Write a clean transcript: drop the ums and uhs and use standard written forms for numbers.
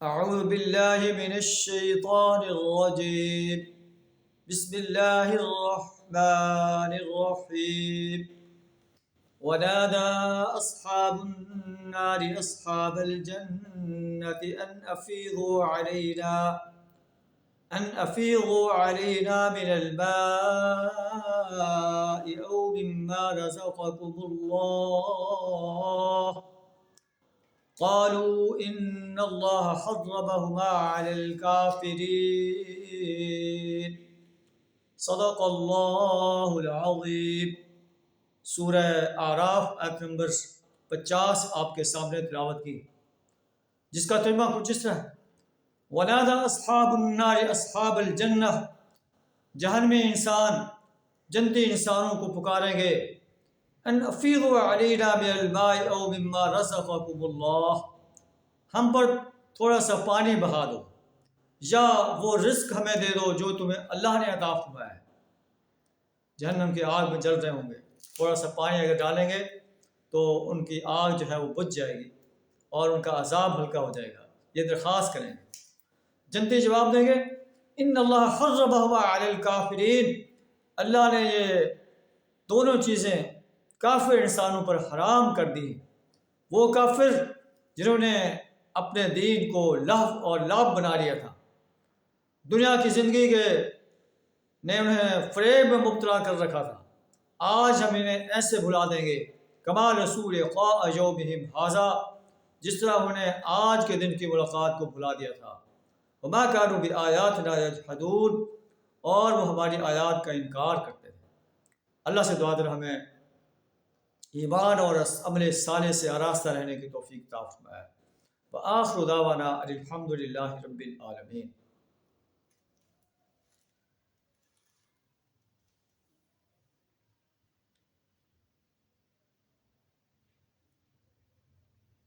أعوذ بالله من الشيطان الرجيم. بسم الله الرحمن الرحيم. ونادى أصحاب النار أصحاب الجنة أن أفيضوا علينا من الماء أو مما رزقكم الله قالوا إن الله حرمهما على الكافرين. صدق اللہ العظیم. سورہ اعراف آیت نمبر 50 آپ کے سامنے تلاوت کی، جس کا ترجمہ کچھ اس طرح ہے: وَنَادَى أَصْحَابُ النَّارِ أَصْحَابَ الْجَنَّةِ، جہنمی انسان جنتی انسانوں کو پکاریں گے، ان افیضوا علینا من الماء او مما رزقکم اللہ، ہم پر تھوڑا سا پانی بہا دو یا وہ رزق ہمیں دے دو جو تمہیں اللہ نے عطا فرمایا ہے. جہنم کی آگ میں جل رہے ہوں گے، تھوڑا سا پانی اگر ڈالیں گے تو ان کی آگ جو ہے وہ بجھ جائے گی اور ان کا عذاب ہلکا ہو جائے گا. یہ درخواست کریں گے. جنتی جواب دیں گے: ان اللہ حرمہما علی الکافرین، اللہ نے یہ دونوں چیزیں کافر انسانوں پر حرام کر دی. وہ کافر جنہوں نے اپنے دین کو لہو اور لعب بنا لیا تھا، دنیا کی زندگی نے انہیں فریب میں مبتلا کر رکھا تھا. آج ہم انہیں ایسے بھلا دیں گے کما رسول لقاء یومہم ھذا، جس طرح انہیں آج کے دن کی ملاقات کو بھلا دیا تھا. وما كانوا بآیاتنا یجحدون، اور وہ ہماری آیات کا انکار کرتے تھے. اللہ سے دعا در ہمیں ایمان اور عمل صالح سے آراستہ رہنے کی توفیق عطا فرمائے. وآخر دعوانا الحمد للہ رب العالمین.